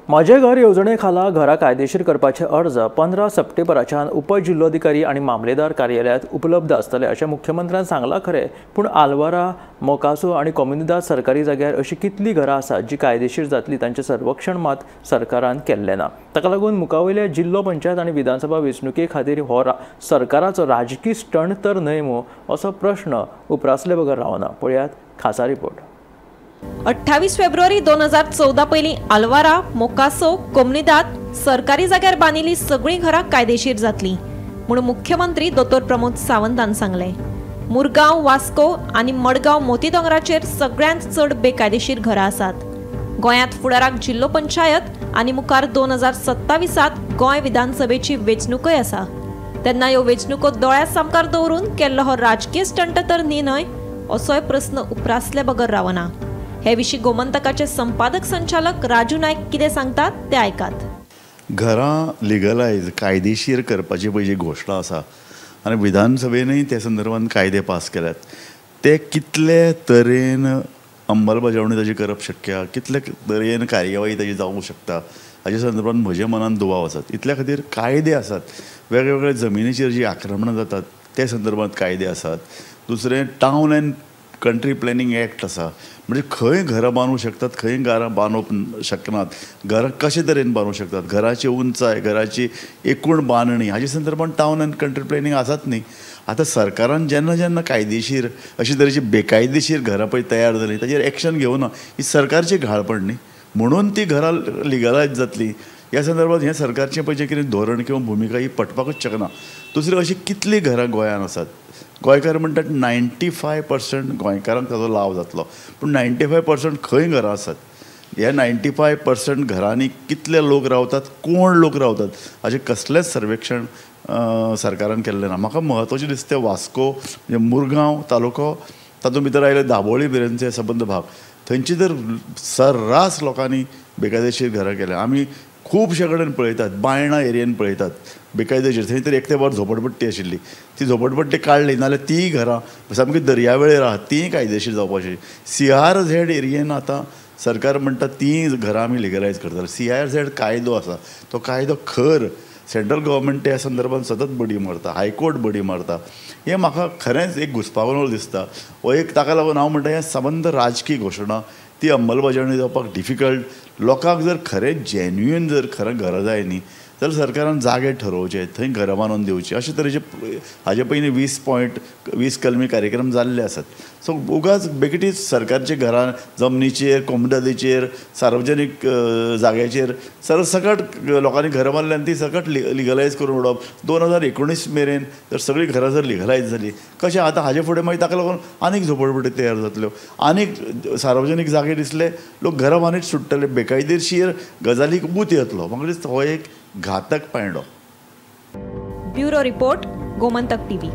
माझे घर येवजणे खाला घरा कायदेशीर करपाचे अर्ज 15 सप्टेंबराच्यान उपजिल्लोधिकारी आणि मामलेदार कार्यालयात उपलब्ध आसतले अशें मुख्यमंत्र्यान सांगलां खरें, पूण आलवारा, मोकासो आणि कोमुनिदाद सरकारी जाग्यार अशी कितली घरां आसात जी कायदेशीर जातली तांचें सर्वेक्षण मात सरकारान केल्लें ना। ताका लागून मुखावयल्या जिल्लो पंचायत आणि विधानसभा वेंचणुके खातीर हो सरकाराचो राजकी स्टंट तर न्हय मो असो प्रश्न उपरासले बगर रावना। पळयात खासा रिपोर्ट। 28 फेब्रुवारी 2014 पयलीं आलवारा, मोकासो, कोमुनिदाद सरकारी जाग्यार बांदिल्लीं सगळीं घरां कायदेशीर जातलीं म्हूण मुख्यमंत्री दोतोर प्रमोद सावंतान सांगलें। मुरगांव, वास्को आनी मडगांव मोती दोंगराचेर सगळ्यांत चड बेकायदेशीर घरां आसात। गोंयांत फुडाराक जिल्लो पंचायत आनी मुखार 2027त गोंय विधानसभेची वेंचणूकय आसा। तेन्ना ह्यो वेंचणुको दोळ्या सामकार दवरून केल्लो हो राजकीय स्टंट तर न्हय असोय प्रस्न उपरासले बगर रावना। हे विशीं गोमंतकाचे संपादक संचालक राजू नायक कितें सांगतात ते आयकात। घरां लिगलायज कायदेशीर करपाची पळय जी घोशणा आसा आनी विधानसभेनूय ते संदर्भात कायदे पास केल्यात, ते कितले तरेन अंमलबजावणी ताची करप शक्य, कितले तरेन कार्यवाही ताची जावंक शकता हाच्या संदर्भात म्हज्या मनान दुबाव आसात। इतल्या खातीर कायदे आसात, वेगवेगळ्या जमिनीचेर जी आक्रमणां जातात ते संदर्भात कायदे आसात। दुसरें town end country planning act आसा, म्हणजे खंय घरां बांदूं शकतात, खंय घरां बांदूंक शकनात, घरां कशे तरेन बांदूं शकतात, घराची उंचाय, घराची एकूण बांदणी हाचे संदर्भात टावन एंड कंट्री प्लॅनिंग आसात न्ही। आतां सरकारान जेन्ना जेन्ना कायदेशीर अशी तरेची बेकायदेशीर घरां पळय तयार जालीं ताचेर एक्शन घेवना, ही सरकारची घाळपण न्ही, म्हणून ती घरां लिगलायज जातली। ह्या संदर्भात हें सरकारचें पळय जें कितें धोरण किंवा भुमिका ही पटपाकूच शकना। दुसरी अशी कितली घरां गोंयांत आसात, गोंयकार म्हणटात 95% गोंयकारांक ताचो लाव जातलो, पूण 95% खंय घरां आसात, ह्या 95% घरांनी कितले लोक रावतात, कोण लोक रावतात हाचें कसलेंच सर्वेक्षण सरकारान केल्लें ना। म्हाका म्हत्वाचें दिसता वास्को म्हणजे मुरगांव तालुको, तातूंत भितर आयले दाबोळी मेरेनचे सबंद भाग, थंयची तर सर्रास लोकांनी बेकायदेशीर घरां केल्या। आमी खुबशे कडेन पळयतात, बायणा एरियेन पळयतात बेकायदेशीर, थंय तर एक ते वर झोपडपट्टी आशिल्ली, ती झोपडपट्टी काडली नाल्यार तीय घरां सामकी दर्यावेळेर आहात तीय कायदेशीर जावपाची। CRZ एरियेन आतां सरकार म्हणटा तीय घरां आमी लिगलायज करतले। CRZ कायदो आसा, तो कायदो खर सेंट्रल गव्हर्मेंट ह्या संदर्भात सतत बडी मारता, हायकोर्ट बडी मारता। हें म्हाका खरेंच एक घुसपागोंदळ दिसता हो एक। ताका लागून हांव म्हणटा हें सबंद राजकी घोशणा ती अंमलबजावणी जावपाक डिफिकल्ट। लोकांक जर खरें जेन्युइन जर खरें घरां जाय न्ही जाल्यार सरकारान जागे ठरोवचे, थंय घरां बांदून दिवची, अशे तरेचे हाजे पयलीं 20 कलमी कार्यक्रम जाल्ले आसात। सो उगाच बेगिटीच सरकारचे घरां जमनीचेर, कोमुनिदादीचेर, सार्वजनीक जाग्याचेर सरसकट लोकांनी घरां बांदली आनी ती सकट लिगलायज करून उडोवप। 2019 मेरेन जर सगळीं घरां जर लिगलायज जाली कशें आतां हाजे फुडें मागीर ताका लागून आनीक झोपडपट्टी तयार जातल्यो, आनीक सार्वजनीक जागे दिसले, लोक घरां बांदीत सुट्टले, बेकायदेशीर गजालीक मूत येतलो। म्हाका दिसता हो एक घातक पायंडो। Bureau report, Gomantak TV।